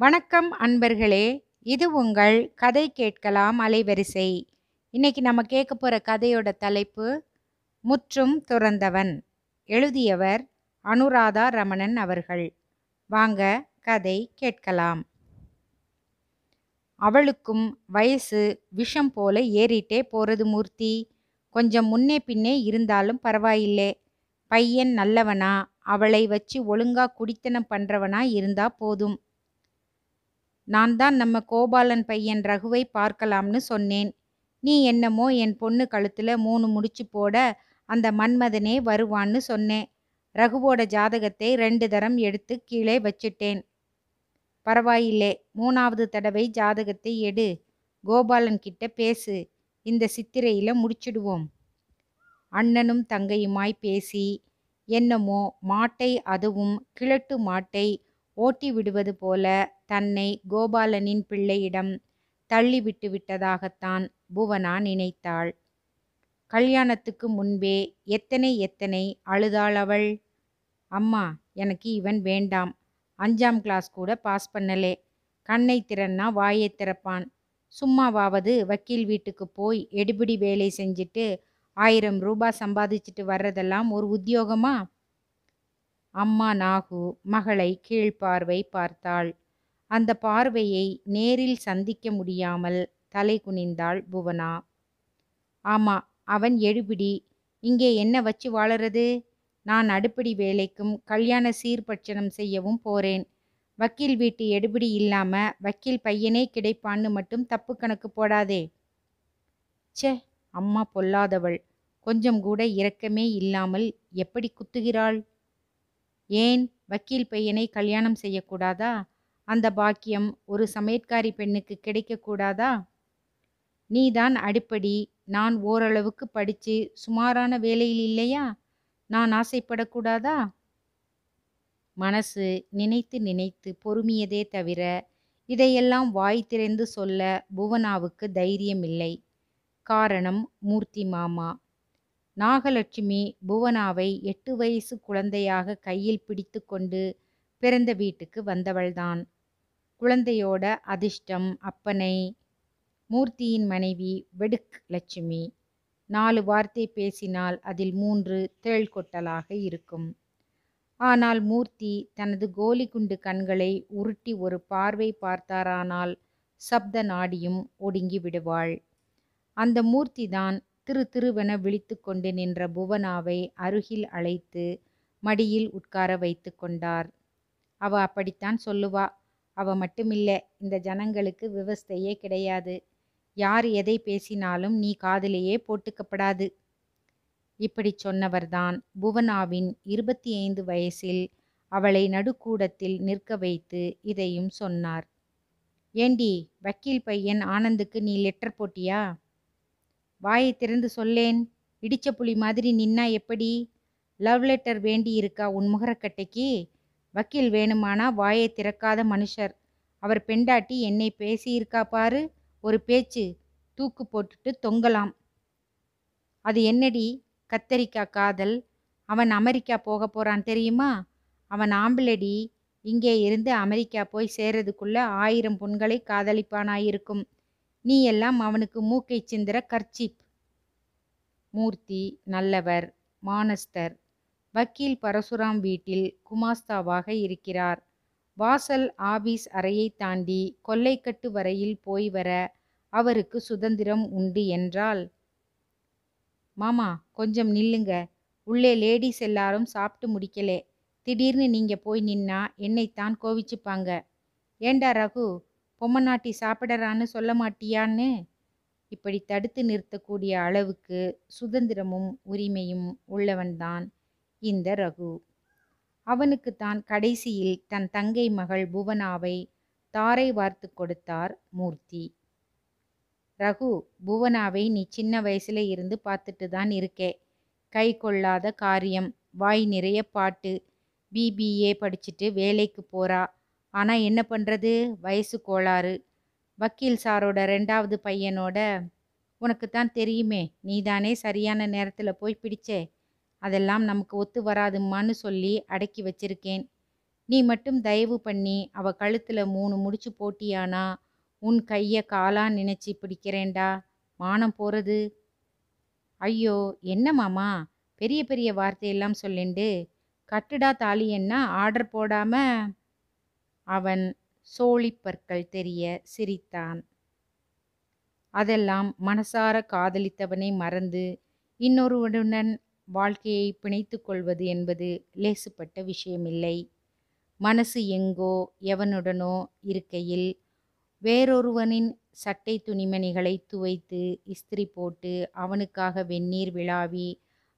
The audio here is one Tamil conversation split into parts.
வணக்கம் அன்பர்களே. இது உங்கள் கதை கேட்கலாம் அலைவரிசை. இன்னைக்கு நம்ம கேட்க போற கதையோட தலைப்பு முற்றும் துறந்தவன். எழுதியவர் அனுராதா ரமணன் அவர்கள். வாங்க கதை கேட்கலாம். அவளுக்கும் வயசு விஷம் போல ஏறிட்டே போறது மூர்த்தி. கொஞ்சம் முன்னே பின்னே இருந்தாலும் பரவாயில்லை. பையன் நல்லவனா, அவளை வச்சு ஒழுங்கா குடித்தனம் பண்றவனா இருந்தா போதும். நான் தான் நம்ம கோபாலன் பையன் ரகுவை பார்க்கலாம்னு சொன்னேன். நீ என்னமோ என் பொண்ணு கழுத்துல 3 முடிச்சு போட அந்த மன்மதனே வருவான்னு சொன்னேன். ரகுவோட ஜாதகத்தை 2 தரம் எடுத்து கீழே வச்சிட்டேன். பரவாயில்லை, 3வது தடவை ஜாதகத்தை எடு. கோபாலன் கிட்ட பேசு. இந்த சித்திரையில முடிச்சிடுவோம். அண்ணனும் தங்கையுமாய் பேசி என்னமோ மாட்டை, அதுவும் கிழட்டு மாட்டை ஓட்டி விடுவது போல தன்னை கோபாலனின் பிள்ளையிடம் தள்ளிவிட்டு விட்டதாகத்தான் புவனா நினைத்தாள். கல்யாணத்துக்கு முன்பே எத்தனை அழுதாள் அவள். அம்மா, எனக்கு இவன் வேண்டாம். 5ஆம் கிளாஸ் கூட பாஸ் பண்ணலே. கண்ணை திறன்னா வாயை திறப்பான். சும்மாவாவது வக்கீல் வீட்டுக்கு போய் எடுபிடி வேலை செஞ்சுட்டு 1000 ரூபாய் சம்பாதிச்சுட்டு வர்றதெல்லாம் ஒரு உத்தியோகமா? அம்மா நாகு மகளை கீழ்பார்வை பார்த்தாள். அந்த பார்வையை நேரில் சந்திக்க முடியாமல் தலை குனிந்தாள் புவனா. ஆமா, அவன் எடுபிடி. இங்கே என்ன வச்சு வாழறது? நான் அடுப்படி வேலைக்கும் கல்யாண சீர்பட்சணம் செய்யவும் போறேன். வக்கீல் வீட்டு எடுபிடி இல்லாம வக்கீல் பையனே கிடைப்பான்னு மட்டும் தப்பு கணக்கு போடாதே. ச்சே, அம்மா பொல்லாதவள். கொஞ்சம் கூட இரக்கமே இல்லாமல் எப்படி குத்துகிறாள்? ஏன் வக்கீல் பையனை கல்யாணம் செய்யக்கூடாதா? அந்த பாக்கியம் ஒரு சமையற்காரி பெண்ணுக்கு கிடைக்கக்கூடாதா? நீதான் அடுப்படி, நான் ஓரளவுக்கு படிச்சு சுமாரான வேலையில் இல்லையா? நான் ஆசைப்படக்கூடாதா? மனசு நினைத்து நினைத்து பொறுமியதே தவிர இதையெல்லாம் வாய் திறந்து சொல்ல புவனாவுக்கு தைரியமில்லை. காரணம் மூர்த்தி மாமா. நாகலட்சுமி புவனாவை 8 வயசு குழந்தையாக கையில் பிடித்து கொண்டு பிறந்த வீட்டுக்கு வந்தவள்தான். குழந்தையோட அதிர்ஷ்டம் அப்பனை. மூர்த்தியின் மனைவி வெடுக் லட்சுமி. 4 வார்த்தை பேசினால் அதில் 3 தேள் கொட்டலாக இருக்கும். ஆனால் மூர்த்தி தனது கோலி குண்டு கண்களை உருட்டி ஒரு பார்வை பார்த்தாரானால் சப்த நாடியும் ஒடுங்கி விடுவாள். அந்த மூர்த்திதான் திரு திருவென விழித்து கொண்டு நின்ற புவனாவை அருகில் அழைத்து மடியில் உட்கார வைத்து கொண்டார். அவ அப்படித்தான் சொல்லுவா. அவ மட்டுமில்ல, இந்த ஜனங்களுக்கு விவஸ்தையே கிடையாது. யார் எதை பேசினாலும் நீ காதிலேயே போட்டுக்கப்படாது. இப்படி சொன்னவர்தான் புவனாவின் 25 வயசில் அவளை நடுக்கூடத்தில் நிற்க வைத்து இதையும் சொன்னார். ஏண்டி, வக்கீல் பையன் ஆனந்துக்கு நீ லெட்டர் போட்டியா? வாயை திறந்து சொல்லேன். இடிச்ச புலி மாதிரி நின்னா எப்படி? லவ் லெட்டர் வேண்டி இருக்கா உன் முகரக்கட்டைக்கு? வக்கீல் வேணுமானா வாயை திறக்காத மனுஷர். அவர் பெண்டாட்டி என்னை பேசியிருக்கா பாரு, ஒரு பேச்சு, தூக்கு போட்டுட்டு தொங்கலாம். அது என்னடி கத்தரிக்கா காதல்? அவன் அமெரிக்கா போக போறான் தெரியுமா? அவன் ஆம்பளடி. இங்கே இருந்து அமெரிக்கா போய் சேர்றதுக்குள்ள 1000 பொண்களை காதலிப்பானாயிருக்கும். நீ எல்லாம் அவனுக்கு மூக்கை சிந்திர கர்ச்சீப். மூர்த்தி நல்லவர், மானஸ்தர். வக்கீல் பரசுராம் வீட்டில் குமாஸ்தாவாக இருக்கிறார். வாசல் ஆபீஸ் அறையை தாண்டி கொல்லைக்கட்டு வரையில் போய் வர அவருக்கு சுதந்திரம் உண்டு என்றால். மாமா, கொஞ்சம் நில்லுங்க. உள்ளே லேடிஸ் எல்லாரும் சாப்பிட்டு முடிக்கலே. திடீர்னு நீங்க போய் நின்னா என்னைத்தான் கோவிச்சுப்பாங்க. ஏண்டா ரகு, பொம்மநாட்டி சாப்பிடறான்னு சொல்ல மாட்டியான்னு? இப்படி தடுத்து நிறுத்தக்கூடிய அளவுக்கு சுதந்திரமும் உரிமையும் உள்ளவன்தான் இந்த ரகு. அவனுக்குத்தான் கடைசியில் தன் தங்கை மகள் புவனாவை தாரை வார்த்து கொடுத்தார் மூர்த்தி. ரகு, புவனாவை நீ சின்ன வயசுல இருந்து பார்த்துட்டு தான் இருக்கே. கை கொள்ளாத காரியம், வாய் நிறைய பாட்டு. பிபிஏ படிச்சுட்டு வேலைக்கு போறா. ஆனா என்ன பண்றது, வயசு கோளாறு. வக்கீல் சாரோட 2வது பையனோட உனக்குத்தான் தெரியுமே, நீதானே சரியான நேரத்தில் போய் பிடிச்சே. அதெல்லாம் நமக்கு ஒத்து வராதும்மான்னு சொல்லி அடக்கி வச்சிருக்கேன். நீ மட்டும் தயவு பண்ணி அவ கழுத்துல 3 முடிச்சு போட்டியானா உன் கைய காலா நினைச்சு பிடிக்கிறேன்டா. மானம் போறது. ஐயோ! என்ன மாமா பெரிய பெரிய வார்த்தையெல்லாம் சொல்லிண்டு, கட்டுடா தாலியன்னா ஆர்டர் போடாம. அவன் சோழிப் பற்கள் தெரிய சிரித்தான். அதெல்லாம் மனசார காதலித்தவனை மறந்து இன்னொருவனுடன் வாழ்க்கையை பிணைத்துக் கொள்வது என்பது லேசுப்பட்ட விஷயமில்லை. மனசு எங்கோ எவனுடனோ இருக்கையில் வேறொருவனின் சட்டை துணிமணிகளை துவைத்து இஸ்திரி போட்டு அவனுக்காக வெந்நீர் விளாவி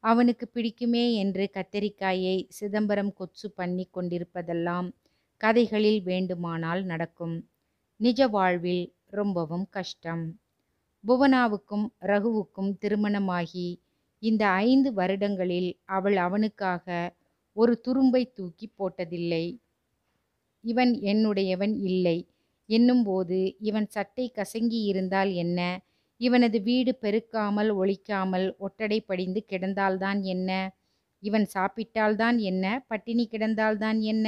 அவனுக்கு பிடிக்குமே என்று கத்தரிக்காயை சிதம்பரம் கொச்சு பண்ணி கொண்டிருப்பதெல்லாம் கதைகளில் வேண்டுமானால் நடக்கும். நிஜ வாழ்வில் ரொம்பவும் கஷ்டம். புவனாவுக்கும் ரகுவுக்கும் திருமணமாகி இந்த 5 வருடங்களில் அவள் அவனுக்காக ஒரு துரும்பை தூக்கி போட்டதில்லை. இவன் என்னுடையவன் இல்லை என்னும்போது இவன் சட்டை கசங்கி இருந்தால் என்ன, இவனது வீடு பெருக்காமல் ஒழிக்காமல் ஒட்டடை படிந்து கிடந்தால்தான் என்ன, இவன் சாப்பிட்டால்தான் என்ன, பட்டினி கிடந்தால்தான் என்ன.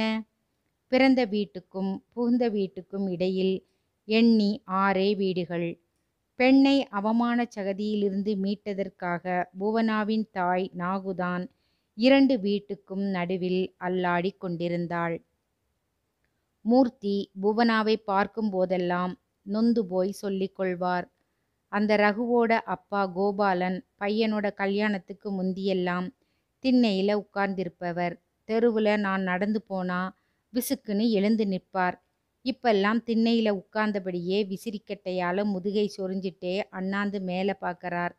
பிறந்த வீட்டுக்கும் புகுந்த வீட்டுக்கும் இடையில் எண்ணி 6 வீடுகள். பெண்ணை அவமான சகதியிலிருந்து மீட்டதற்காக புவனாவின் தாய் நாகுதான் 2 வீட்டுக்கும் நடுவில் அல்லாடி கொண்டிருந்தாள். மூர்த்தி புவனாவை பார்க்கும் போதெல்லாம் நொந்து போய் சொல்லிக் கொள்வார். அந்த ரகுவோட அப்பா கோபாலன் பையனோட கல்யாணத்துக்கு முந்தியெல்லாம் திண்ணையில உட்கார்ந்திருப்பவர். தெருவில் நான் நடந்து போனா விசுக்குன்னு எழுந்து நிற்பார். இப்பெல்லாம் திண்ணையில உட்கார்ந்தபடியே விசிறிக்கட்டையால முதுகை சொரிஞ்சிட்டே அண்ணாந்து மேலே பார்க்கறார்.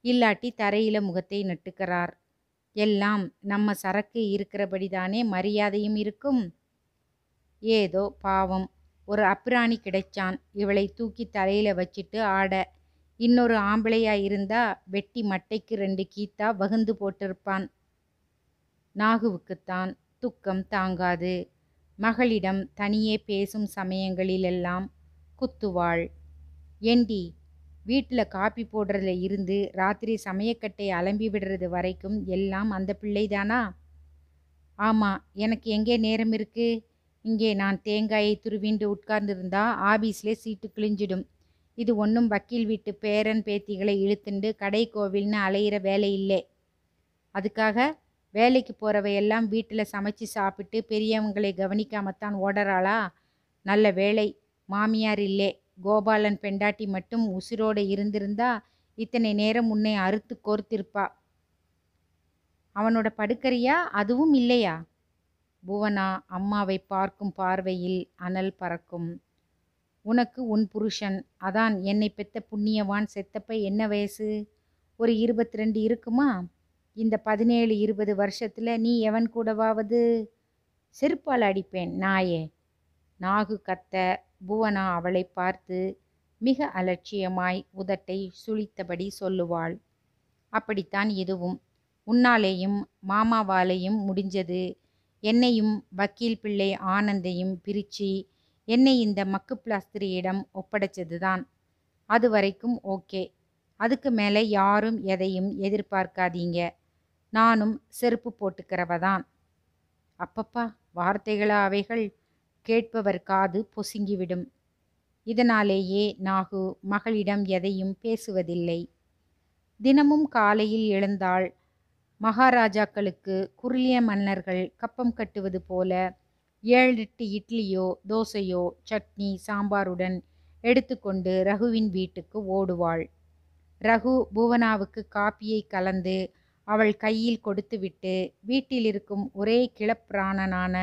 இல்லாட்டி தரையில முகத்தை நட்டுக்கிறார். எல்லாம் நம்ம சரக்கு இருக்கிறபடிதானே மரியாதையும் இருக்கும். ஏதோ பாவம் ஒரு அப்பிராணி கிடைச்சான். இவளை தூக்கி தலையில வச்சிட்டு ஆட. இன்னொரு ஆம்பளையா இருந்தா வெட்டி மட்டைக்கு 2 கீத்தா வகுந்து போட்டிருப்பான். நாகுவுக்குத்தான் துக்கம் தாங்காது. மகளிடம் தனியே பேசும் சமயங்களிலெல்லாம் குத்துவாள். ஏண்டி வீட்டில் காப்பி போடுறதுல இருந்து ராத்திரி சமயக்கட்டை அலம்பி விடுறது வரைக்கும் எல்லாம் அந்த பிள்ளைதானா? ஆமாம், எனக்கு எங்கே நேரம் இருக்கு? இங்கே நான் தேங்காயை துருவிண்டு உட்கார்ந்துருந்தா ஆபீஸ்லே சீட்டு கிழிஞ்சிடும். இது ஒன்றும் வக்கீல் வீட்டு பேரன் பேத்திகளை இழுத்துண்டு கடை கோவில்னு அலையிற வேலை இல்லை. அதுக்காக வேலைக்கு போகிறவையெல்லாம் வீட்டில் சமைச்சு சாப்பிட்டு பெரியவங்களை கவனிக்காமத்தான் ஓடறாளா? நல்ல வேலை மாமியார் இல்லே. கோபாலன் பெண்டாட்டி மட்டும் உசிரோடு இருந்திருந்தா இத்தனை நேரம் உன்னை அறுத்து கோர்த்திருப்பா. அவனோட படுக்கறியா? அதுவும் இல்லையா? புவனா அம்மாவை பார்க்கும் பார்வையில் அனல் பறக்கும். உனக்கு உன் புருஷன், அதான் என்னை பெத்த புண்ணியவான் செத்தப்ப என்ன வயசு? ஒரு 22 இருக்குமா? இந்த 17-20 வருஷத்துல நீ எவன் கூடவாவது? செருப்பால் அடிப்பேன் நாயே. நாகு கத்த புவனா அவளை பார்த்து மிக அலட்சியமாய் உதட்டை சுளித்தபடி சொல்லுவாள். அப்படித்தான் இதுவும். உன்னாலேயும் மாமாவாலேயும் முடிஞ்சது. என்னையும் வக்கீல் பிள்ளை ஆனந்தையும் பிரிச்சு என்னை இந்த மக்கு பிளாஸ்திரியிடம் ஒப்படைச்சதுதான். அது வரைக்கும் ஓகே. அதுக்கு மேலே யாரும் எதையும் எதிர்பார்க்காதீங்க. நானும் செருப்பு போட்டுக்கிறவதான். அப்பப்பா, வார்த்தைகளா அவைகள்? கேட்பவர் காது பொசுங்கிவிடும். இதனாலேயே நாகு மகளிடம் எதையும் பேசுவதில்லை. தினமும் காலையில் எழுந்தாள். மகாராஜாக்களுக்கு குறுலிய மன்னர்கள் கப்பம் கட்டுவது போல 7-8 இட்லியோ தோசையோ சட்னி சாம்பாருடன் எடுத்துக்கொண்டு ரகுவின் வீட்டுக்கு ஓடுவாள். ரகு புவனாவுக்கு காப்பியை கலந்து அவள் கையில் கொடுத்துவிட்டு வீட்டில் இருக்கும் ஒரே கிளப்பிராணனான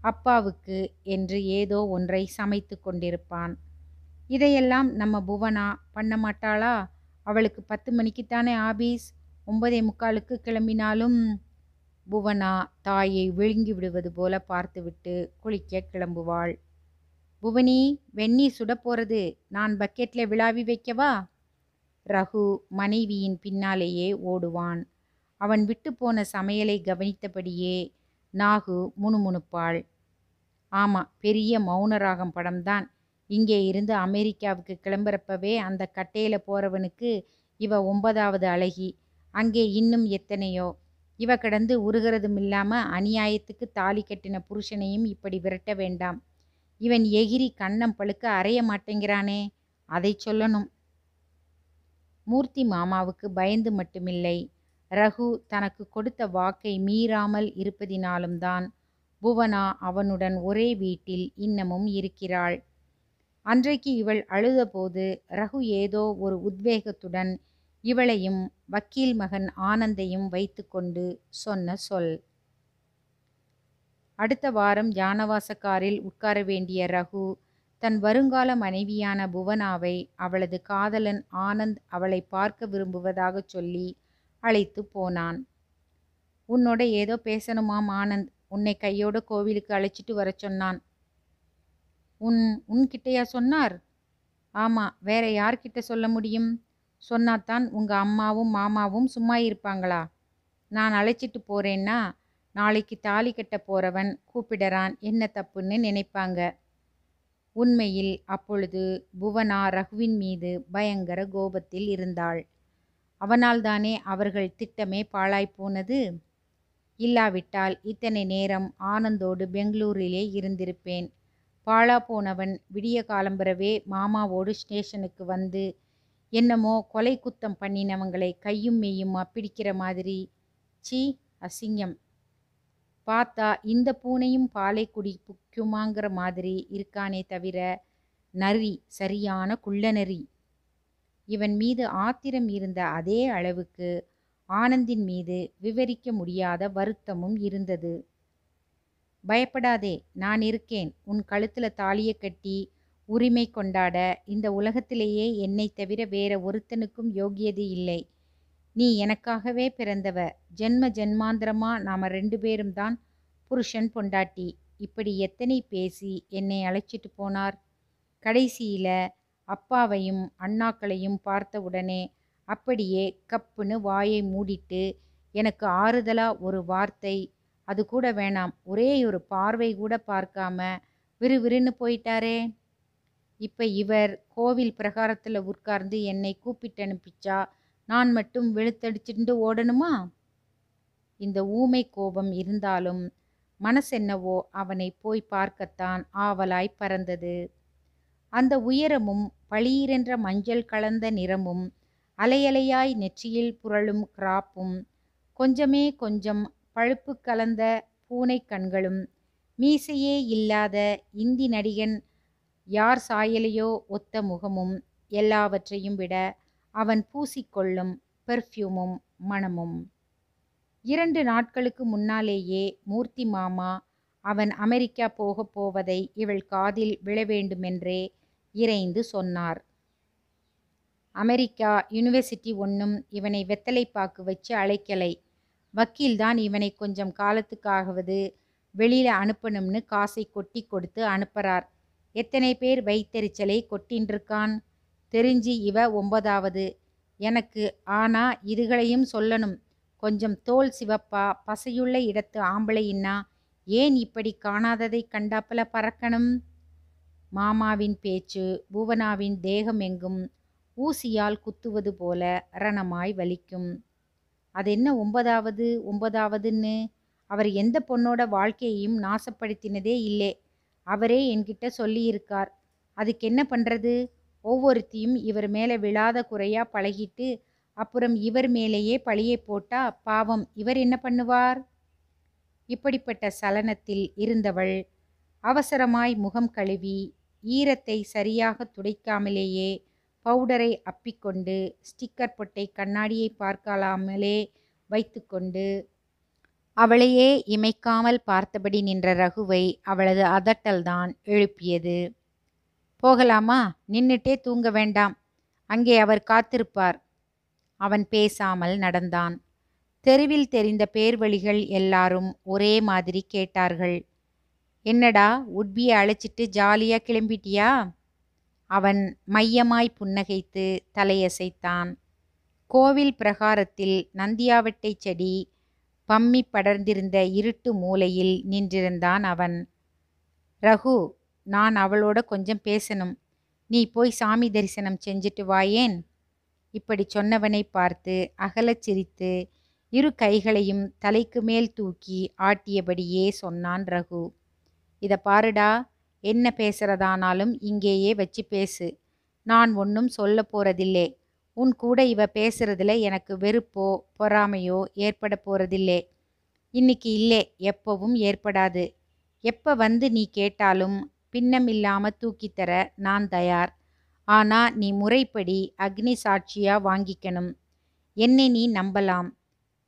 அப்பாவுக்கு என்று ஏதோ ஒன்றை சமைத்து கொண்டிருப்பான். இதையெல்லாம் நம்ம புவனா பண்ண மாட்டாளா? அவளுக்கு 10 மணிக்குத்தானே ஆபீஸ். 9:45க்கு கிளம்பினாலும். புவனா தாயை விழுங்கி விடுவது போல பார்த்துவிட்டு குளிக்க கிளம்புவாள். புவனி, வெந்நீர் சுட போறது. நான் பக்கெட்ல விளாவி வைக்கவா? ரகு மனைவியின் பின்னாலேயே ஓடுவான். அவன் விட்டு போன சமையலை கவனித்தபடியே நாகு முணுமுணுப்பாள். ஆமா, பெரிய மௌனராகம் படம்தான். இங்கே இருந்து அமெரிக்காவுக்கு கிளம்புறப்பவே அந்த கட்டையில போறவனுக்கு இவ 9வது அழகி. அங்கே இன்னும் எத்தனையோ. இவ கிடந்து உருகிறதும் இல்லாம அநியாயத்துக்கு தாலி கட்டின புருஷனையும் இப்படி விரட்ட வேண்டாம். இவன் எகிரி கன்னம் பழுக்க அறைய மாட்டேங்கிறானே, அதை சொல்லணும். மூர்த்தி மாமாவுக்கு பயந்து மட்டுமில்லை, ரகு தனக்கு கொடுத்த வாக்கை மீறாமல் இருப்பதினாலும் தான் புவனா அவனுடன் ஒரே வீட்டில் இன்னமும் இருக்கிறாள். அன்றைக்கு இவள் அழுதபோது ரகு ஏதோ ஒரு உத்வேகத்துடன் இவளையும் வக்கீல் மகன் ஆனந்தையும் வைத்துக்கொண்டு சொன்ன சொல். அடுத்த வாரம் ஜானவாச காரில் உட்கார வேண்டிய ரகு தன் வருங்கால மனைவியான புவனாவை அவளது காதலன் ஆனந்த் அவளை பார்க்க விரும்புவதாகச் சொல்லி அழைத்து போனான். உன்னோட ஏதோ பேசணுமாம் ஆனந்த், உன்னை கையோட கோவிலுக்கு அழைச்சிட்டு வர சொன்னான். உன்கிட்டயா சொன்னார்? ஆமா, வேற யார்கிட்ட சொல்ல முடியும்? சொன்னாத்தான் உங்க அம்மாவும் மாமாவும் சும்மா இருப்பாங்களா? நான் அழைச்சிட்டு போறேன்னா நாளைக்கு தாலி கட்ட போறவன் கூப்பிடறான், என்ன தப்புன்னு நினைப்பாங்க. உண்மையில் அப்பொழுது புவனா ரகுவின் மீது பயங்கர கோபத்தில் இருந்தாள். அவனால்தானே அவர்கள் திட்டமே பாழாய்ப்போனது. இல்லாவிட்டால் இத்தனை நேரம் ஆனந்தோடு பெங்களூரிலே இருந்திருப்பேன். பாழா போனவன் விடிய காலம்பரவே மாமாவோடு ஸ்டேஷனுக்கு வந்து என்னமோ கொலை குத்தம் பண்ணினவங்களை கையும் மெய்யுமா பிடிக்கிற மாதிரி. சீ, அசிங்கம். பார்த்தா இந்த பூனையும் பாலை குடிக்குமாங்கிற மாதிரி இருக்கானே தவிர நரி, சரியான குள்ள நரி. இவன் மீது ஆத்திரம் இருந்த அதே அளவுக்கு ஆனந்தின் மீது விவரிக்க முடியாத வருத்தமும் இருந்தது. பயப்படாதே, நான் இருக்கேன். உன் கழுத்துல தாலியை கட்டி உரிமை கொண்டாட இந்த உலகத்திலேயே என்னை தவிர வேற ஒருத்தனுக்கும் யோகியது இல்லை. நீ எனக்காகவே பிறந்தவ. ஜென்ம ஜென்மாந்திரமா நாம 2 பேரும் தான் புருஷன் பொண்டாட்டி. இப்படி எத்தனை பேசி என்னை அழைச்சிட்டு போனார். கடைசியில அப்பாவையும் அண்ணாக்களையும் பார்த்த உடனே அப்படியே கப்புன்னு வாயை மூடிட்டு எனக்கு ஆறுதலா ஒரு வார்த்தை, அது கூட வேணாம், ஒரே ஒரு பார்வை கூட பார்க்காம விறுவிறுன்னு போயிட்டாரே. இப்ப இவர் கோவில் பிரகாரத்துல உட்கார்ந்து என்னை கூப்பிட்டு அனுப்பிச்சா நான் மட்டும் வெளுத்தடிச்சுட்டு ஓடணுமா? இந்த ஊமை கோபம் இருந்தாலும் மனசென்னவோ அவனை போய் பார்க்கத்தான் ஆவலாய் பறந்தது. அந்த உயரமும் பளீரென்ற மஞ்சள் கலந்த நிறமும் அலையலையாய் நெற்றியில் புரளும் கிராப்பும் கொஞ்சமே கொஞ்சம் பழுப்பு கலந்த பூனை கண்களும் மீசையே இல்லாத இந்தி நடிகன் யார் சாயலையோ ஒத்த முகமும் எல்லாவற்றையும் விட அவன் பூசிக்கொள்ளும் பெர்ஃப்யூமும் மணமும். 2 நாட்களுக்கு முன்னாலேயே மூர்த்தி மாமா அவன் அமெரிக்கா போகப் போவதை இவள் காதில் விழ வேண்டுமென்றே இறைந்து சொன்னார். அமெரிக்கா யூனிவர்சிட்டி ஒன்றும் இவனை வெத்தலை பாக்கு வச்சு அழைக்கலை. வக்கீல்தான் இவனை கொஞ்சம் காலத்துக்காகவது வெளியில அனுப்பணும்னு காசை கொட்டி கொடுத்து அனுப்புறார். எத்தனை பேர் வயித்தெரிச்சலை கொட்டின்றிருக்கான். தெரிஞ்சு இவ 9வது எனக்கு. ஆனா இதுகளையும் சொல்லணும். கொஞ்சம் தோல் சிவப்பா பசையுள்ள இடத்து ஆம்பளையின்னா ஏன் இப்படி காணாததை கண்டாப்பல பறக்கணும்? மாமாவின் பேச்சு புவனாவின் தேகம் எங்கும் ஊசியால் குத்துவது போல ரணமாய் வலிக்கும். அதென்ன 9வதுன்னு? அவர் எந்த பொண்ணோட வாழ்க்கையையும் நாசப்படுத்தினதே இல்லை. அவரே என்கிட்ட சொல்லியிருக்கார். அதுக்கு என்ன பண்றது? ஒவ்வொருத்தியும் இவர் மேலே விழாத குறையா பழகிட்டு அப்புறம் இவர் மேலேயே பழியை போட்டா பாவம் இவர் என்ன பண்ணுவார்? இப்படிப்பட்ட சலனத்தில் இருந்தவள் அவசரமாய் முகம் கழுவி ஈரத்தை சரியாக துடைக்காமலேயே பவுடரை அப்பிக்கொண்டு ஸ்டிக்கர் பொட்டை கண்ணாடியை பார்க்கலாமலே வைத்துக்கொண்டு அவளையே இமைக்காமல் பார்த்தபடி நின்ற ரகுவை அவளது அதட்டல்தான் எழுப்பியது. போகலாமா? நின்னுட்டே தூங்க வேண்டாம், அங்கே அவர் காத்திருப்பார். அவன் பேசாமல் நடந்தான். தெருவில் தெரிந்த பேர்வழிகள் எல்லாரும் ஒரே மாதிரி கேட்டார்கள். என்னடா, உட்பியை அழைச்சிட்டு ஜாலியா கிளம்பிட்டியா? அவன் மையமாய் புன்னகைத்து தலையசைத்தான். கோவில் பிரகாரத்தில் நந்தியாவட்டை செடி பம்மி படர்ந்திருந்த இருட்டு மூலையில் நின்றிருந்தான் அவன். ரகு, நான் அவளோட கொஞ்சம் பேசணும். நீ போய் சாமி தரிசனம் செஞ்சுட்டு வாயேன். இப்படி சொன்னவனை பார்த்து அகலச் சிரித்து இரு கைகளையும் தலைக்கு மேல் தூக்கி ஆட்டியபடியே சொன்னான் ரகு. இத பாருடா, என்ன பேசுறதானாலும் இங்கேயே வச்சு பேசு. நான் ஒன்னும் சொல்ல போறதில்லே. உன் கூட இவ பேசுறதுல எனக்கு வெறுப்போ பொறாமையோ ஏற்பட போறதில்லே. இன்னைக்கு இல்லே, எப்பவும் ஏற்படாது. எப்ப வந்து நீ கேட்டாலும் பின்னமில்லாம தூக்கித்தர நான் தயார். ஆனா நீ முறைப்படி அக்னி சாட்சியா வாங்கிக்கணும். என்னை நீ நம்பலாம்.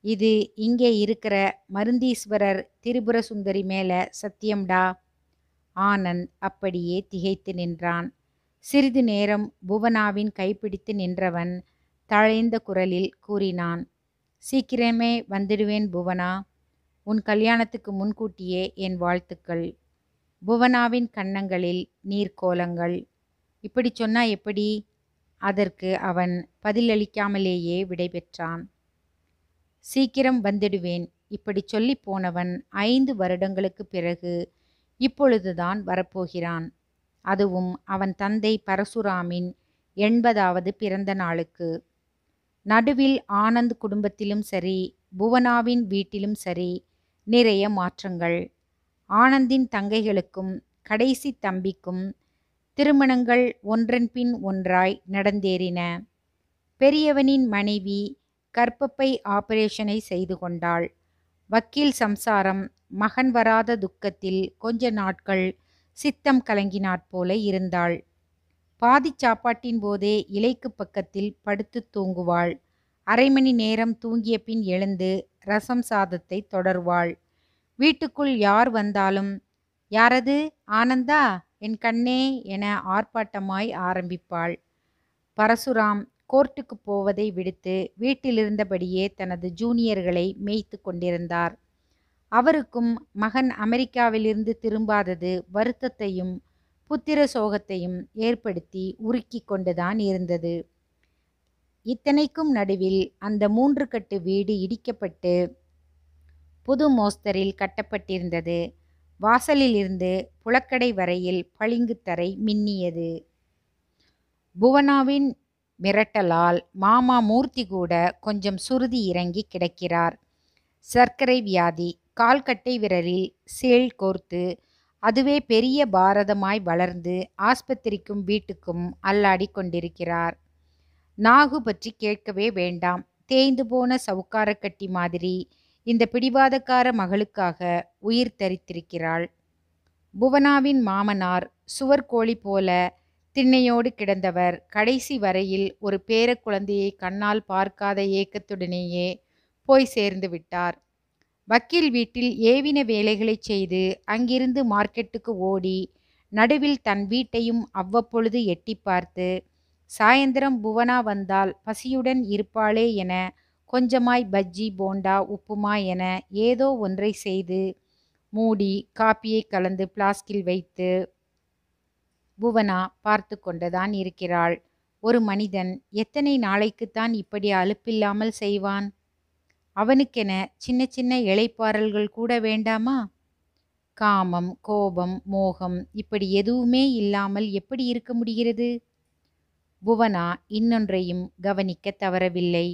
இது இங்கே இருக்கிற மருந்தீஸ்வரர் திரிபுர சுந்தரி மேல சத்தியம்டா. ஆனந்த் அப்படியே திகைத்து நின்றான். சிறிது நேரம் புவனாவின் கைப்பிடித்து நின்றவன் தழைந்த குரலில் கூறினான். சீக்கிரமே வந்துடுவேன் புவனா. உன் கல்யாணத்துக்கு முன்கூட்டியே என் வாழ்த்துக்கள். புவனாவின் கன்னங்களில் நீர்க்கோலங்கள். இப்படி சொன்னா எப்படி? அதற்கு அவன் பதிலளிக்காமலேயே விடைபெற்றான். சீக்கிரம் வந்துடுவேன் இப்படி சொல்லி போனவன் 5 வருடங்களுக்கு பிறகு இப்பொழுதுதான் வரப்போகிறான். அதுவும் அவன் தந்தை பரசுராமின் 80வது பிறந்த நாளுக்கு. நடுவில் ஆனந்த் குடும்பத்திலும் சரி, புவனாவின் வீட்டிலும் சரி நிறைய மாற்றங்கள். ஆனந்தின் தங்கைகளுக்கும் கடைசி தம்பிக்கும் திருமணங்கள் ஒன்றன் பின் ஒன்றாய் நடந்தேறின. பெரியவனின் மனைவி கர்ப்பப்பை ஆபரேஷனை செய்து கொண்டாள். வக்கீல் சம்சாரம் மகன் வராத துக்கத்தில் கொஞ்ச நாட்கள் சித்தம் கலங்கினாற்போல இருந்தாள். பாதிச் சாப்பாட்டின் போதே இலைக்கு பக்கத்தில் படுத்து தூங்குவாள். 1/2 மணி நேரம் தூங்கிய பின் எழுந்து ரசம் சாதத்தை தொடர்வாள். வீட்டுக்குள் யார் வந்தாலும், யாரது, ஆனந்தா, என் கண்ணே என ஆர்ப்பாட்டமாய் ஆரம்பிப்பாள். பரசுராம் கோர்ட்டுக்கு போவதை விடுத்து வீட்டிலிருந்தபடியே தனது ஜூனியர்களை மேய்த்து கொண்டிருந்தார். அவருக்கும் மகன் அமெரிக்காவிலிருந்து திரும்பாதது வருத்தத்தையும் புத்திர சோகத்தையும் ஏற்படுத்தி உருக்கி கொண்டுதான் இருந்தது. இத்தனைக்கும் நடுவில் அந்த 3 கட்டு வீடு இடிக்கப்பட்டு புது மோஸ்தரில் கட்டப்பட்டிருந்தது. வாசலில் இருந்து புழக்கடை வரையில் பளிங்கு தரை மின்னியது. புவனாவின் மிரட்டலால் மாமா மூர்த்தி கூட கொஞ்சம் சுருதி இறங்கி கிடக்கிறார். சர்க்கரை வியாதி, கால்கட்டை விரலில் சேல் கோர்த்து அதுவே பெரிய பாரதமாய் வளர்ந்து ஆஸ்பத்திரிக்கும் வீட்டுக்கும் அல்லாடி கொண்டிருக்கிறார். நாகு பற்றி கேட்கவே வேண்டாம். தேய்ந்து போன சவுக்காரக்கட்டி மாதிரி இந்த பிடிவாதக்கார மகளுக்காக உயிர் தரித்திருக்கிறாள். புவனாவின் மாமனார் சுவர்கோழி போல திண்ணையோடு கிடந்தவர் கடைசி வரையில் ஒரு பேர குழந்தையை கண்ணால் பார்க்காத ஏக்கத்துடனேயே போய் சேர்ந்து விட்டார். வக்கீல் வீட்டில் ஏவின வேலைகளை செய்து அங்கிருந்து மார்க்கெட்டுக்கு ஓடி நடுவில் தன் வீட்டையும் அவ்வப்பொழுது எட்டி பார்த்து, சாயந்தரம் புவனா வந்தால் பசியுடன் இருப்பாளே என கொஞ்சமாய் பஜ்ஜி போண்டா உப்புமா என ஏதோ ஒன்றை செய்து மூடி காப்பியை கலந்து பிளாஸ்கில் வைத்து புவனா பார்த்து கொண்டுதான் இருக்கிறாள். ஒரு மனிதன் எத்தனை நாளைக்குத்தான் இப்படி அலுப்பில்லாமல் செய்வான்? அவனுக்கென சின்ன சின்ன இளைப்பாறல்கள் கூட வேண்டாமா? காமம், கோபம், மோகம் இப்படி எதுவுமே இல்லாமல் எப்படி இருக்க முடிகிறது? புவனா இன்னொன்றையும் கவனிக்க தவறவில்லை.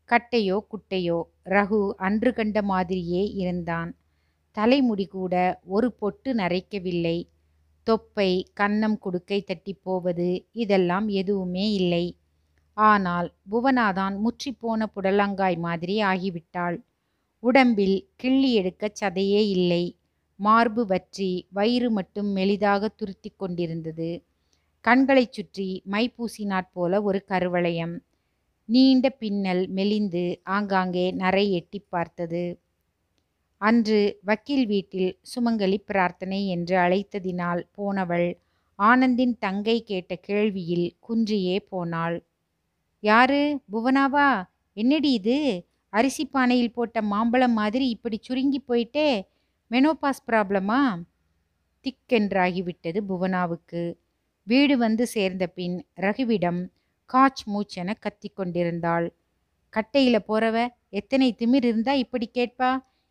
கட்டையோ குட்டையோ ரகு அன்று கண்ட மாதிரியே இருந்தான். தலைமுடி கூட ஒரு பொட்டு நரைக்கவில்லை. தொப்பை, கன்னம் குடுக்கை தட்டி போவது இதெல்லாம் எதுவுமே இல்லை. ஆனால் புவனாதான் முற்றிப்போன புடலங்காய் மாதிரி ஆகிவிட்டாள். உடம்பில் கிள்ளி எடுக்க சதையே இல்லை. மார்பு வற்றி வயிறு மட்டும் மெலிதாக துருத்தி கொண்டிருந்தது. கண்களைச் சுற்றி மை பூசினாற்போல ஒரு கருவளையம். நீண்ட பின்னல் மெலிந்து ஆங்காங்கே நரை எட்டி பார்த்தது. அன்று வக்கீல் வீட்டில் சுமங்கலி பிரார்த்தனை என்று அழைத்ததினால் போனவள் ஆனந்தின் தங்கை கேட்ட கேள்வியில் குன்றியே போனாள். யாரு, புவனாவா? என்னடி இது, அரிசி பானையில் போட்ட மாம்பழம் மாதிரி இப்படி சுருங்கி போயிட்டே? மெனோபாஸ் ப்ராப்ளமா? திக்கென்றாகிவிட்டது புவனாவுக்கு. வீடு வந்து சேர்ந்த பின் ரகுவிடம் காச் மூச்சென கத்தி கொண்டிருந்தாள். கட்டையில போறவ எத்தனை திமிர் இருந்தா இப்படி கேட்பா?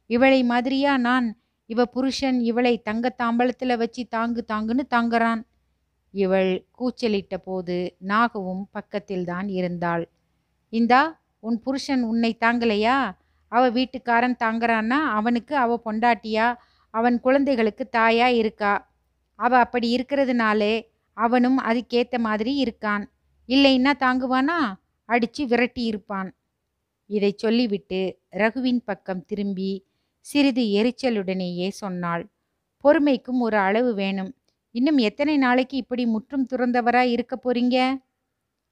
இவளை மாதிரியா நான்? இவ புருஷன் இவளை தங்க தாம்பலத்துல வச்சு தாங்கு தாங்குன்னு தாங்கறான். இவள் கூச்சலிட்ட போது நாகவும் பக்கத்தில்தான் இருந்தாள். இந்தா, உன் புருஷன் உன்னை தாங்கலையா? அவ வீட்டுக்காரன் தாங்குறான்னா அவனுக்கு அவ பொண்டாட்டியா, அவன் குழந்தைகளுக்கு தாயா இருக்கா. அவ அப்படி இருக்கிறதுனாலே அவனும் அதுக்கேத்த மாதிரி இருக்கான். இல்லைன்னா தாங்குவானா? அடிச்சு விரட்டி இருப்பான். இதைச் சொல்லிவிட்டு ரகுவின் பக்கம் திரும்பி சிறிது எரிச்சலுடனேயே சொன்னாள். பொறுமைக்கும் ஒரு அளவு வேணும். இன்னும் எத்தனை நாளைக்கு இப்படி முற்றும் துறந்தவரா இருக்கப் போறீங்க?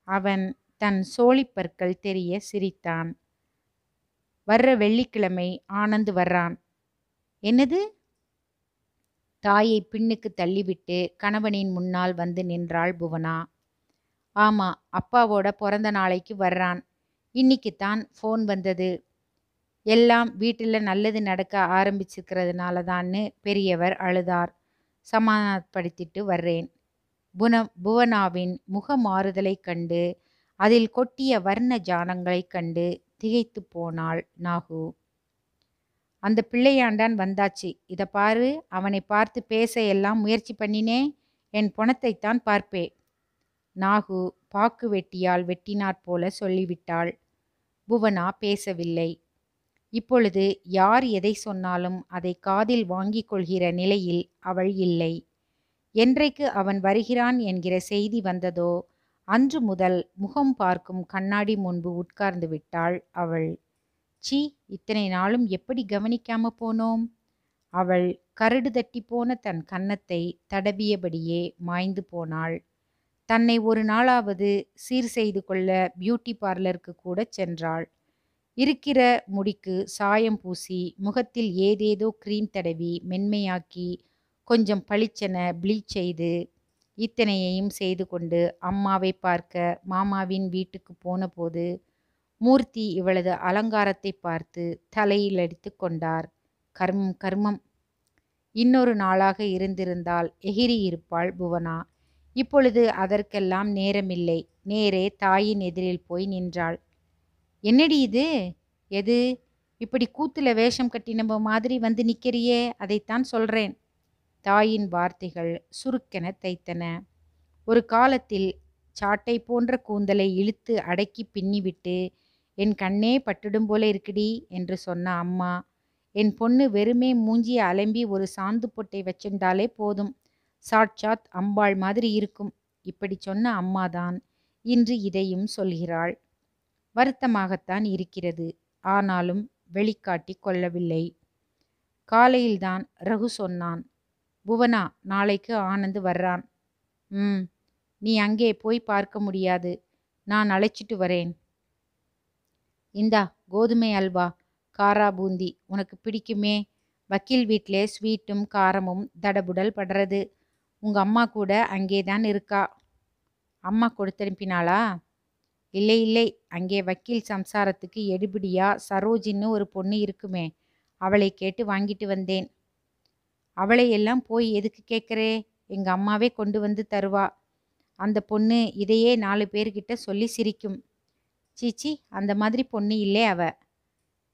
அவன் தன் சோழிப்பற்கள் தெரிய சிரித்தான். வர்ற வெள்ளிக்கிழமை ஆனந்த் வர்றான். என்னது? தாயை பின்னுக்கு தள்ளிவிட்டு கணவனின் முன்னால் வந்து நின்றாள் புவனா. ஆமா, அப்பாவோட பிறந்த நாளைக்கு வர்றான். இன்னிக்குத்தான் ஃபோன் வந்தது. எல்லாம் வீட்டில் நல்லது நடக்க ஆரம்பிச்சிருக்கிறதுனால தான்னு பெரியவர் அழுதார். சமாதானப்படுத்திட்டு வர்றேன். புவனாவின் முக மாறுதலைக் கண்டு அதில் கொட்டிய வர்ண ஜானங்களைக் கண்டு திகைத்து போனாள் நாகு. அந்த பிள்ளையாண்டான் வந்தாச்சு. இத பாரு, அவனை பார்த்து பேச எல்லாம் முயற்சி பண்ணினே, என் பொணத்தைத்தான் பார்ப்பே. நாகு பாக்கு வெட்டியால் வெட்டினாற் போல சொல்லிவிட்டாள். புவனா பேசவில்லை. இப்பொழுது யார் எதை சொன்னாலும் அதை காதில் வாங்கிக் கொள்கிற நிலையில் அவள் இல்லை. என்றைக்கு அவன் வருகிறான் என்கிற செய்தி வந்ததோ அன்று முதல் முகம் பார்க்கும் கண்ணாடி முன்பு உட்கார்ந்து விட்டாள் அவள். சீ, இத்தனை நாளும் எப்படி கவனிக்காம போனோம்? அவள் கரடு தட்டி போன தன் கன்னத்தை தடவியபடியே மாய்ந்து போனாள். தன்னை ஒரு நாளாவது சீர் செய்து கொள்ள பியூட்டி பார்லருக்கு கூட சென்றாள். இருக்கிற முடிக்கு சாயம் பூசி முகத்தில் ஏதேதோ கிரீம் தடவி மென்மையாக்கி கொஞ்சம் பளிச்சென ப்ளீச் செய்து இத்தனையையும் செய்து கொண்டு அம்மாவை பார்க்க மாமாவின் வீட்டுக்கு போன போது மூர்த்தி இவளது அலங்காரத்தை பார்த்து தலையில் அடித்து கொண்டார். கர்மம் கர்மம். இன்னொரு நாளாக இருந்திருந்தால் எகிரி இருப்பாள் புவனா. இப்பொழுது அதற்கெல்லாம் நேரமில்லை. நேரே தாயின் எதிரில் போய் நின்றாள். என்னடி இது? எது? இப்படி கூத்துல வேஷம் கட்டினவ மாதிரி வந்து நிக்கிறியே, அதைத்தான் சொல்றேன். தாயின் வார்த்தைகள் சுருக்கென தைத்தன. ஒரு காலத்தில் சாட்டை போன்ற கூந்தலை இழுத்து அடக்கி பின்னிவிட்டு என் கண்ணே பட்டுடும் போல இருக்குடி என்று சொன்ன அம்மா, என் பொண்ணு வெறுமே மூஞ்சிய அலம்பி ஒரு சாந்து பொட்டை வச்சிருந்தாலே போதும், சாட்சாத் அம்பாள் மாதிரி இருக்கும். இப்படி சொன்ன அம்மாதான் இன்று இதையும் சொல்கிறாள். வருத்தமாகத்தான் இருக்கிறது. ஆனாலும் வெளிக்காட்டி கொள்ளவில்லை. காலையில்தான் ரகு சொன்னான். புவனா, நாளைக்கு ஆனந்த் வர்றான். நீ அங்கே போய் பார்க்க முடியாது. நான் அழைச்சிட்டு வரேன். இந்தா கோதுமை அல்வா, காரா பூந்தி உனக்கு பிடிக்குமே. வக்கீல் வீட்டிலே ஸ்வீட்டும் காரமும் தடபுடல் படுறது. உங்க அம்மா கூட அங்கேதான் இருக்கா. அம்மா கொடுத்தனுப்பினாளா? இல்லை இல்லை, அங்கே வக்கீல் சம்சாரத்துக்கு எடுபிடியா சரோஜின்னு ஒரு பொண்ணு இருக்குமே, அவளை கேட்டு வாங்கிட்டு வந்தேன். அவளை எல்லாம் போய் எதுக்கு கேட்குறே? எங்கள் அம்மாவே கொண்டு வந்து தருவா. அந்த பொண்ணு இதையே 4 பேர்கிட்ட சொல்லி சிரிக்கும். சீச்சி, அந்த மாதிரி பொண்ணு இல்லை அவ.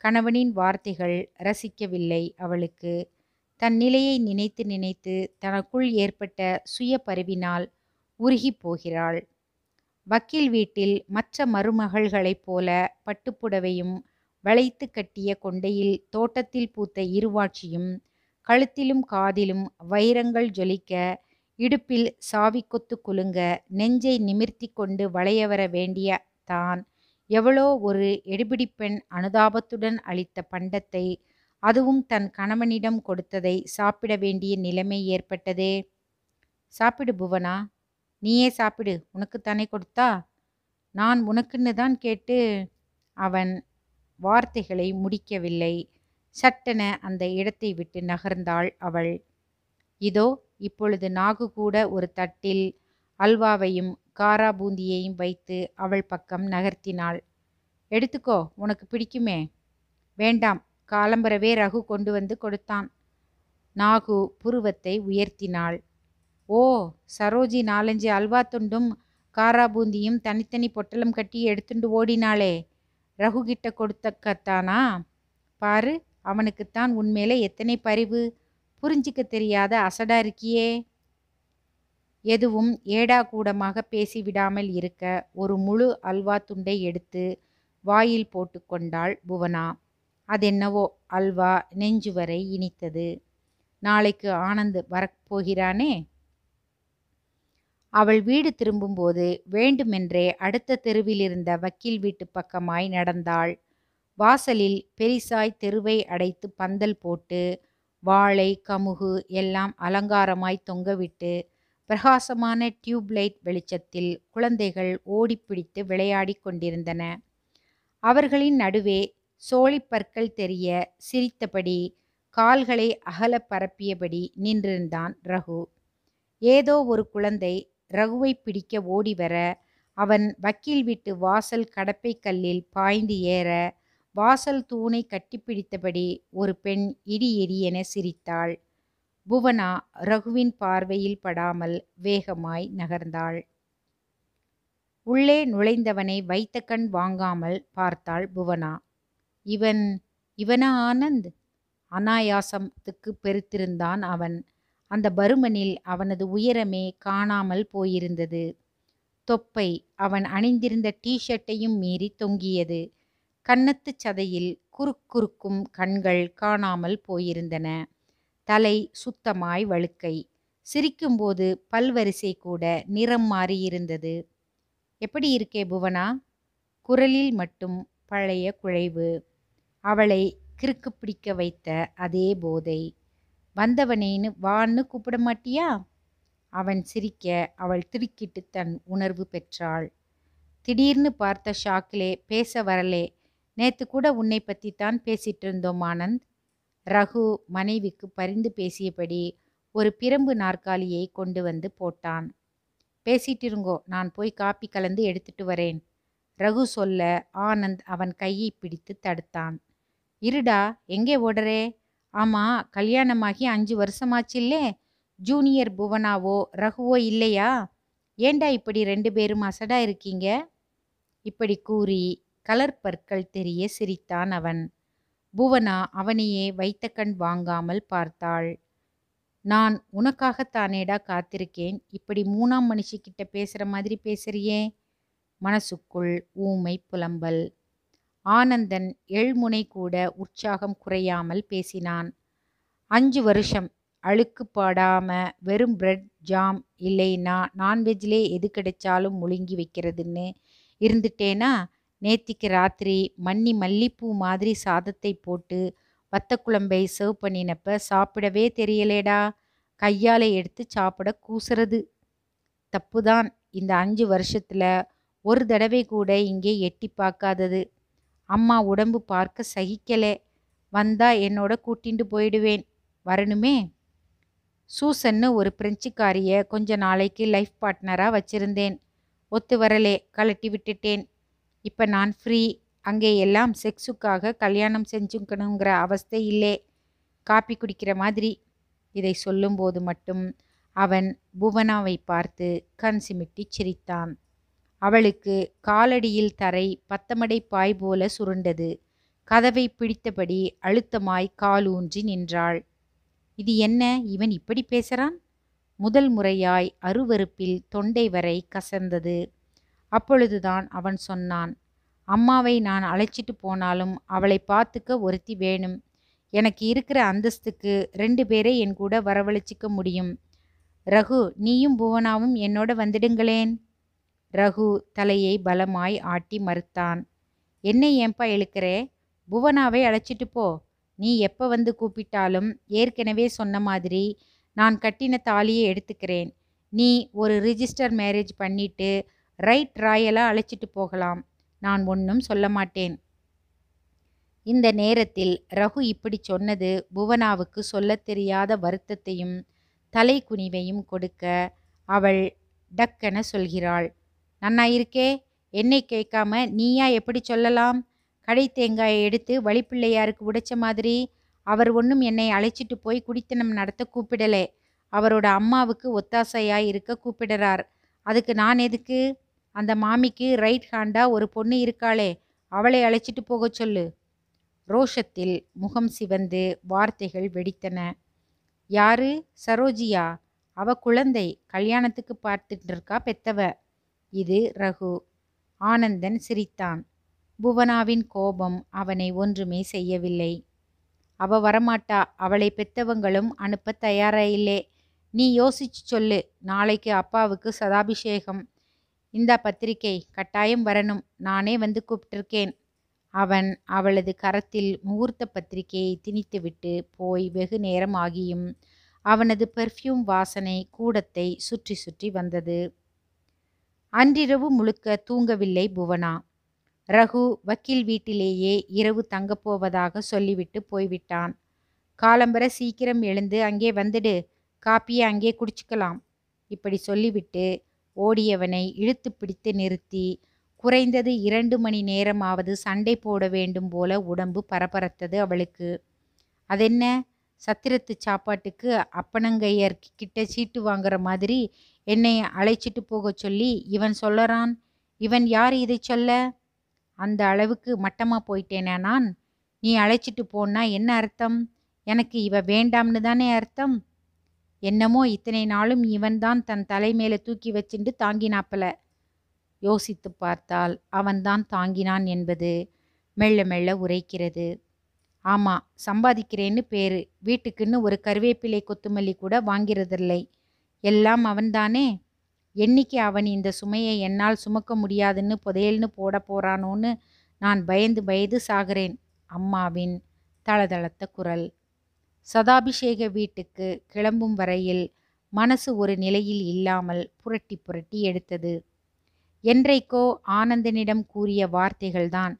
கணவனின் வார்த்தைகள் ரசிக்கவில்லை அவளுக்கு. தன் நிலையை நினைத்து நினைத்து தனக்குள் ஏற்பட்ட சுய பரிவினால் உருகி போகிறாள். வக்கீல் வீட்டில் மற்ற மருமகள்களைப் போல பட்டுப்புடவையும் வளைத்து கட்டிய கொண்டையில் தோட்டத்தில் பூத்த இருவாட்சியும் கழுத்திலும் காதிலும் வைரங்கள் ஜொலிக்க இடுப்பில் சாவிக்கொத்து குலுங்க நெஞ்சை நிமிர்த்தி கொண்டு வளைய வர வேண்டிய தான் எவளோ ஒரு எடுபிடிப்பெண் அனுதாபத்துடன் அளித்த பண்டத்தை, அதுவும் தன் கணவனிடம் கொடுத்ததை சாப்பிட வேண்டிய நிலைமை ஏற்பட்டதே. சாப்பிடு புவனா, நீயே சாப்பிடு, உனக்குத்தானே கொடுத்தா. நான் உனக்குன்னு தான் கேட்டு. அவன் வார்த்தைகளை முடிக்கவில்லை. சட்டென அந்த இடத்தை விட்டு நகர்ந்தாள் அவள். இதோ இப்பொழுது நாகு கூட ஒரு தட்டில் அல்வாவையும் காரா பூந்தியையும் வைத்து அவள் பக்கம் நகர்த்தினாள். எடுத்துக்கோ, உனக்கு பிடிக்குமே. வேண்டாம், காலம்பரவே ரகு கொண்டு வந்து கொடுத்தான். நாகு புருவத்தை உயர்த்தினாள். ஓ, சரோஜி 4-5 அல்வா துண்டும் காரா பூந்தியும் தனித்தனி பொட்டலம் கட்டி எடுத்துண்டு ஓடினாளே, ரகு கிட்ட கொடுத்தக்கத்தானா? பாரு, அவனுக்குத்தான் உன்மேல எத்தனை பரிவு. புரிஞ்சிக்க தெரியாத அசடா இருக்கியே. எதுவும் ஏடா கூடமாக பேசிவிடாமல் இருக்க ஒரு முழு அல்வா துண்டை எடுத்து வாயில் போட்டு கொண்டாள் புவனா. அதென்னவோ அல்வா நெஞ்சு வரை இனித்தது. நாளைக்கு ஆனந்த் வரப்போகிறானே? அவள் வீடு திரும்பும்போது வேண்டுமென்றே அடுத்த தெருவிலிருந்த வக்கீல் வீட்டு பக்கமாய் நடந்தாள். வாசலில் பெரிசாய் தெருவை அடைத்து பந்தல் போட்டு வாழை கமுகு எல்லாம் அலங்காரமாய் தொங்கவிட்டு பிரகாசமான டியூப்லைட் வெளிச்சத்தில் குழந்தைகள் ஓடிப்பிடித்து விளையாடிக் கொண்டிருந்தன. அவர்களின் நடுவே சோழிப்பற்கள் தெரிய சிரித்தபடி கால்களை அகல பரப்பியபடி நின்றிருந்தான் ரகு. ஏதோ ஒரு குழந்தை ரகுவை பிடிக்க ஓடிவர அவன் வக்கீல் வீட்டு வாசல் கடப்பை கல்லில் பாய்ந்து ஏற வாசல் தூணை கட்டிப்பிடித்தபடி ஒரு பெண் இடி இடியென சிரித்தாள். புவனா ரகுவின் பார்வையில் படாமல் வேகமாய் நகர்ந்தாள். உள்ளே நுழைந்தவனை வைத்த கண் வாங்காமல் பார்த்தாள் புவனா. இவனா ஆனந்த்? அனாயாசத்துக்கு பெருத்திருந்தான் அவன். அந்த பருமனில் அவனது உயரமே காணாமல் போயிருந்தது. தொப்பை அவன் அணிந்திருந்த டீஷர்ட்டையும் மீறி தொங்கியது. கன்னத்துச் சதையில் குறுக்குறுக்கும் கண்கள் காணாமல் போயிருந்தன. தலை சுத்தமாய் வழுக்கை. சிரிக்கும்போது பல்வரிசை கூட நிறம் மாறியிருந்தது. எப்படி இருக்கே புவனா? குரலில் மட்டும் பழைய குழைவு. அவளை கிறுக்கு பிடிக்க வைத்த அதே போதை. வந்தவனேன்னு வான்னு கூப்பிட மாட்டியா? அவன் சிரிக்க அவள் திடுக்கிட்டு தன் உணர்வு பெற்றாள். திடீர்னு பார்த்த ஷாக்கிலே பேச வரலே. நேத்து கூட உன்னை பற்றித்தான் பேசிட்டு இருந்தோம் ஆனந்த். ரகு மனைவிக்கு பரிந்து பேசியபடி ஒரு பிரம்பு நாற்காலியை கொண்டு வந்து போட்டான். பேசிட்டு இருங்கோ, நான் போய் காப்பி கலந்து எடுத்துட்டு வரேன். ரகு சொல்ல ஆனந்த் அவன் கையை பிடித்து தடுத்தான். இருடா, எங்கே ஓடுறே? ஆமா, கல்யாணமாகி 5 வருஷமாச்சில்லே. ஜூனியர் புவனாவோ ரகுவோ இல்லையா? ஏண்டா இப்படி 2 பேரும் அசடா இருக்கீங்க? இப்படி கூறி கலர் பற்கள் தெரிய சிரித்தான் அவன். புவனா அவனையே வைத்த கண் வாங்காமல் பார்த்தாள். நான் உனக்காகத்தானேடா காத்திருக்கேன். இப்படி 3ஆம் மனுஷிக்கிட்ட பேசுற மாதிரி பேசுறியே? மனசுக்குள் ஊமை புலம்பல். ஆனந்தன் எள்முனை கூட உற்சாகம் குறையாமல் பேசினான். 5 வருஷம் அழுக்கு பாடாம வெறும் பிரெட் ஜாம் இல்லைன்னா நான்வெஜ்லே எது கிடைச்சாலும் முழுங்கி வைக்கிறதுன்னு இருந்துட்டேனா, நேத்திக்கு ராத்திரி மன்னி மல்லிப்பூ மாதிரி சாதத்தை போட்டு வத்த குழம்பை சர்வ் பண்ணினப்ப சாப்பிடவே தெரியலேடா. கையால் எடுத்து சாப்பிட கூசுறது. தப்புதான். இந்த 5 வருஷத்துல ஒரு தடவை கூட இங்கே எட்டி பார்க்காதது. அம்மா உடம்பு பார்க்க சகிக்கலே. வந்தா என்னோட கூட்டிண்டு போயிடுவேன். வரணுமே. சூசன்னு ஒரு பிரெஞ்சுக்காரிய கொஞ்ச நாளைக்கு லைஃப் பார்ட்னராக வச்சிருந்தேன். ஒத்து வரலே, கலட்டி விட்டுட்டேன். இப்போ நான் ஃப்ரீ. அங்கே எல்லாம் செக்ஸுக்காக கல்யாணம் செஞ்சுக்கணுங்கிற அவஸ்தை இல்லே. காப்பி குடிக்கிற மாதிரி. இதை சொல்லும்போது மட்டும் அவன் புவனாவை பார்த்து கண் சிமிட்டி சிரித்தான். அவளுக்கு காலடியில் தரை பத்தமடை பாய் போல சுருண்டது. கதவை பிடித்தபடி அழுத்தமாய் காலூன்றி நின்றாள். இது என்ன, இவன் இப்படி பேசுறான்? முதல் முறையாய் அருவருப்பில் தொண்டை வரை கசந்தது. அப்பொழுதுதான் அவன் சொன்னான். அம்மாவை நான் அழைச்சிட்டு போனாலும் அவளை பார்த்துக்க ஒருத்தி வேணும். எனக்கு இருக்கிற அந்தஸ்துக்கு 2 பேரை என் கூட வரவழைச்சிக்க முடியும். ரகு, நீயும் புவனாவும் என்னோட வந்துடுங்களேன். ரகு தலையை பலமாய் ஆட்டி மறுத்தான். என்னை ஏன்பா இழுக்கிறே? புவனாவை அழைச்சிட்டு போ. நீ எப்போ வந்து கூப்பிட்டாலும் ஏற்கனவே சொன்ன மாதிரி நான் கட்டின தாலியை எடுத்துக்கிறேன். நீ ஒரு ரிஜிஸ்டர் மேரேஜ் பண்ணிட்டு ரைட் ராயலாக அழைச்சிட்டு போகலாம். நான் ஒன்றும் சொல்ல மாட்டேன். இந்த நேரத்தில் ரகு இப்படி சொன்னது புவனாவுக்கு சொல்லத் தெரியாத வருத்தத்தையும் தலை குனிவையும் கொடுக்க அவள் டக்கென சொல்கிறாள். நன்னா இருக்கே, என்னை கேட்காம நீயா எப்படி சொல்லலாம்? கடை தேங்காயை எடுத்து வழிப்பிள்ளையாருக்கு உடைச்ச மாதிரி. அவர் ஒன்றும் என்னை அழைச்சிட்டு போய் குடித்தனம் நடத்த கூப்பிடலே. அவரோட அம்மாவுக்கு ஒத்தாசையாய் இருக்க கூப்பிடுறார். அதுக்கு நான் எதுக்கு? அந்த மாமிக்கு ரைட் ஹேண்டா ஒரு பொண்ணு இருக்காளே, அவளை அழைச்சிட்டு போக சொல்லு. ரோஷத்தில் முகம் சிவந்து வார்த்தைகள் வெடித்தன. யாரு? சரோஜியா? அவ குழந்தை, கல்யாணத்துக்கு பார்த்துட்டு இருக்கா பெத்தவ. இது ரகு. ஆனந்தன் சிரித்தான். புவனாவின் கோபம் அவனை ஒன்றுமே செய்யவில்லை. அவ வரமாட்டா, அவளை பெத்தவங்களும் அனுப்ப தயாரா இல்லே. நீ யோசிச்சு சொல்லு. நாளைக்கு அப்பாவுக்கு சதாபிஷேகம். இந்தா பத்திரிக்கை, கட்டாயம் வரணும். நானே வந்து கூப்பிட்டிருக்கேன். அவன் அவளது கரத்தில் முகூர்த்த பத்திரிகையை திணித்துவிட்டு போய் வெகு நேரம் ஆகியும் அவனது பெர்ஃப்யூம் வாசனை கூடத்தை சுற்றி சுற்றி வந்தது. அன்றிரவு முழுக்க தூங்கவில்லை புவனா. ரகு வக்கீல் வீட்டிலேயே இரவு தங்கப்போவதாக சொல்லிவிட்டு போய்விட்டான். காலம்பர சீக்கிரம் எழுந்து அங்கே வந்துடு, காப்பியை அங்கே குடிச்சுக்கலாம். இப்படி சொல்லிவிட்டு ஓடியவனை இழுத்து பிடித்து நிறுத்தி குறைந்தது 2 மணி நேரமாவது சண்டை போட வேண்டும் போல உடம்பு பரபரத்தது அவளுக்கு. அதென்ன, சத்திரத்து சாப்பாட்டுக்கு அப்பனங்கையர் கிட்ட சீட்டு வாங்குற மாதிரி என்னை அழைச்சிட்டு போக சொல்லி இவன் சொல்லறான். இவன் யார் இதை சொல்ல? அந்த அளவுக்கு மட்டமா போயிட்டேனா நான்? நீ அழைச்சிட்டு போனா என்ன அர்த்தம்? எனக்கு இவ வேண்டாம்னு தானே அர்த்தம்? என்னமோ இத்தனை நாளும் இவன்தான் தன் தலைமையில தூக்கி வச்சுண்டு தாங்கினாப்பல. யோசித்து பார்த்தால் அவன்தான் தாங்கினான் என்பது மெல்ல மெல்ல உரைக்கிறது. ஆமா, சம்பாதிக்கிறேன்னு பேரு. வீட்டுக்குன்னு ஒரு கருவேப்பிலை கொத்துமல்லி கூட வாங்கிறதில்லை. எல்லாம் அவன்தானே. என்னைக்கு அவன் இந்த சுமையை என்னால் சுமக்க முடியாதுன்னு புதையல்னு போட போறானோன்னு நான் பயந்து பயந்து சாகிறேன். அம்மாவின் தளதளத்த குரல். சதாபிஷேக வீட்டுக்கு கிளம்பும் வரையில் மனசு ஒரு நிலையில் இல்லாமல் புரட்டி புரட்டி எடுத்தது. என்றைக்கோ ஆனந்தனிடம் கூறிய வார்த்தைகள்தான்.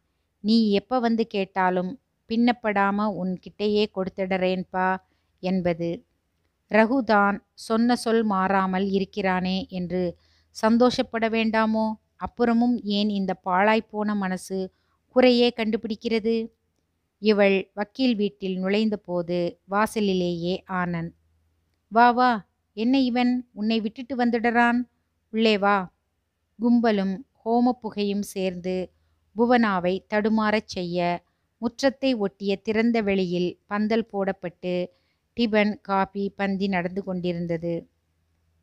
நீ எப்ப வந்து கேட்டாலும் பின்னப்படாம உன் கிட்டையே கொடுத்துடறேன்பா என்பது. ரகுதான் சொன்ன சொல் மாறாமல் இருக்கிறானே என்று சந்தோஷப்பட வேண்டாமோ? அப்புறமும் ஏன் இந்த பாழாய்ப்போன மனசு குறையே கண்டுபிடிக்கிறது? இவள் வக்கீல் வீட்டில் நுழைந்த போது வாசலிலேயே ஆனந்த். வா வா, என்ன இவன் உன்னை விட்டுட்டு வந்துடுறான்? உள்ளே வா. கும்பலும் ஹோம புகையும் சேர்ந்து புவனாவை தடுமாறச் செய்ய முற்றத்தை ஒட்டிய திறந்த வெளியில் பந்தல் போடப்பட்டு டிபன் காபி பந்தி நடந்து கொண்டிருந்தது.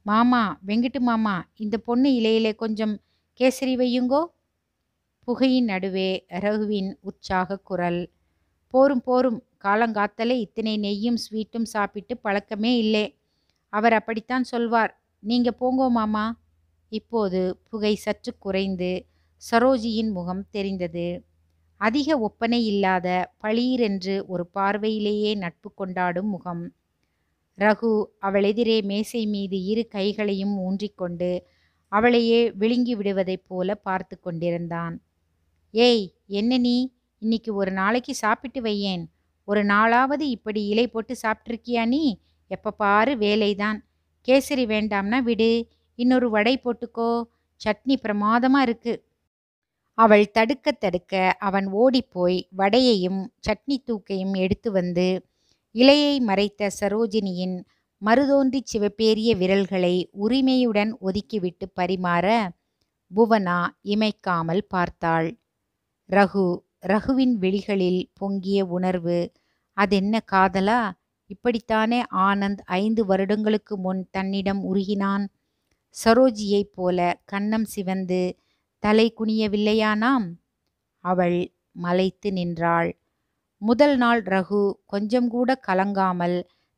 மாமா, வெங்கட்டு மாமா, இந்த பொண்ணு இலையிலே கொஞ்சம் கேசரி வையுங்கோ. புகையின் நடுவே ரகுவின் உற்சாக குரல். போரும் போரும், காலங்காத்தலே இத்தனை நெய்யும் ஸ்வீட்டும் சாப்பிட்டு பழக்கமே இல்லை. அவர் அப்படித்தான் சொல்வார். நீங்க போங்கோ மாமா. இப்போது புகை சற்று குறைந்து சரோஜியின் முகம் தெரிந்தது. அதிக ஒப்பனை இல்லாத பளீரென்று ஒரு பார்வையிலேயே நட்பு கொண்டாடும் முகம். ரகு அவளெதிரே மேசை மீது இரு கைகளையும் ஊன்றிக்கொண்டு அவளையே விழுங்கி விடுவதைப் போல பார்த்து கொண்டிருந்தான். ஏய், என்ன நீ? இன்னைக்கு ஒரு நாளைக்கு சாப்பிட்டு வையேன். ஒரு நாளாவது இப்படி இலை போட்டு சாப்பிட்ருக்கியா நீ? எப்ப பாரு வேலைதான். கேசரி வேண்டாம்னா விடு, இன்னொரு வடை போட்டுக்கோ. சட்னி பிரமாதமா இருக்கு. அவள் தடுக்க தடுக்க அவன் ஓடிப்போய் வடையையும் சட்னி தூக்கையும் எடுத்து வந்து இலையை மறைத்த சரோஜினியின் மருதோன்றி சிவப்பேறிய விரல்களை உரிமையுடன் ஒதுக்கிவிட்டு பரிமாற புவனா இமைக்காமல் பார்த்தாள். ரகுவின் விழிகளில் பொங்கிய உணர்வு. அதென்ன காதலா? இப்படித்தானே ஆனந்த் 5 வருடங்களுக்கு முன் தன்னிடம் உருகினான். சரோஜியைப் போல கன்னம் சிவந்து தலை குனியவில்லையானாம். அவள் மலைத்து நின்றாள். முதல் நாள் ரகு கொஞ்சம் கூட கலங்காமல்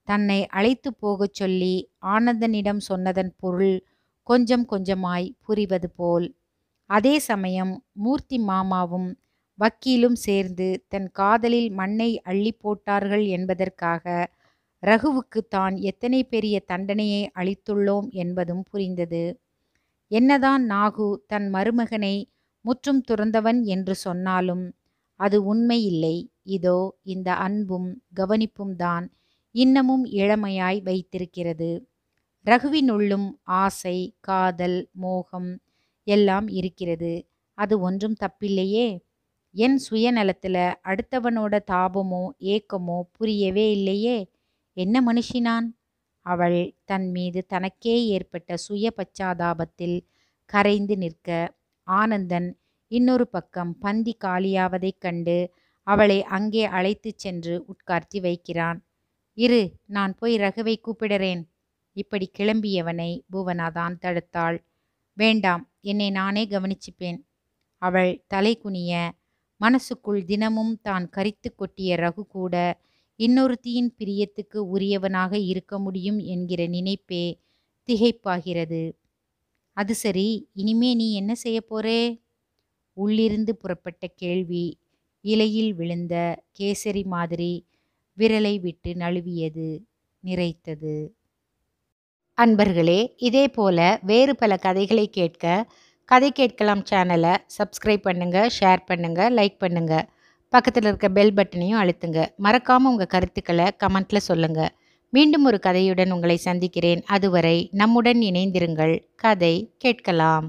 தன்னை அழைத்து போகச் சொல்லி ஆனந்தனிடம் சொன்னதன் பொருள் கொஞ்சம் கொஞ்சமாய் புரிவது போல். அதே சமயம் மூர்த்தி மாமாவும் வக்கீலும் சேர்ந்து தன் காதலில் மண்ணை அள்ளி போட்டார்கள் என்பதற்காக ரகுவுக்கு தான் எத்தனை பெரிய தண்டனையை அளித்துள்ளோம் என்பதும் புரிந்தது. என்னதான் நாகு தன் மருமகனை முற்றும் துறந்தவன் என்று சொன்னாலும் அது உண்மை இல்லை. இதோ இந்த அன்பும் கவனிப்பும் தான் இன்னமும் இளமையாய் வைத்திருக்கிறது. ரகுவினுள்ளும் ஆசை, காதல், மோகம் எல்லாம் இருக்கிறது. அது ஒன்றும் தப்பில்லையே. என் சுயநலத்துல அடுத்தவனோட தாபமோ ஏக்கமோ புரியவே இல்லையே. என்ன மனுஷினான்? அவள் தன் மீது தனக்கே ஏற்பட்ட சுய பச்சாதாபத்தில் கரைந்து நிற்க ஆனந்தன் இன்னொரு பக்கம் பந்தி காலியாவதைக் கண்டு அவளை அங்கே அழைத்து சென்று உட்கார்த்தி வைக்கிறான். இரு, நான் போய் ரகுவை கூப்பிடுறேன். இப்படி கிளம்பியவனை புவனாதான் தடுத்தாள். வேண்டாம், என்னை நானே கவனிச்சுப்பேன். அவள் தலை குனிய மனசுக்குள் தினமும் தான் கரித்து கொட்டிய ரகு கூட இன்னொருத்தியின் பிரியத்துக்கு உரியவனாக இருக்க முடியும் என்கிற நினைப்பே திகைப்பாகிறது. அது சரி, இனிமே நீ என்ன செய்ய போறே? உள்ளிருந்து புறப்பட்ட கேள்வி இலையில் விழுந்த கேசரி மாதிரி விரலை விட்டு நழுவியது, நிறைத்தது. அன்பர்களே, இதே போல வேறு பல கதைகளை கேட்க கதை கேட்கலாம் சேனலை சப்ஸ்கிரைப் பண்ணுங்க, ஷேர் பண்ணுங்க, லைக் பண்ணுங்க. பக்கத்தில் இருக்க பெல் பட்டனையும் அழுத்துங்க. மறக்காம உங்க கருத்துக்களை கமெண்ட்ல சொல்லுங்க. மீண்டும் ஒரு கதையுடன் உங்களை சந்திக்கிறேன். அதுவரை நம்முடன் இணைந்திருங்கள். கதை கேட்கலாம்.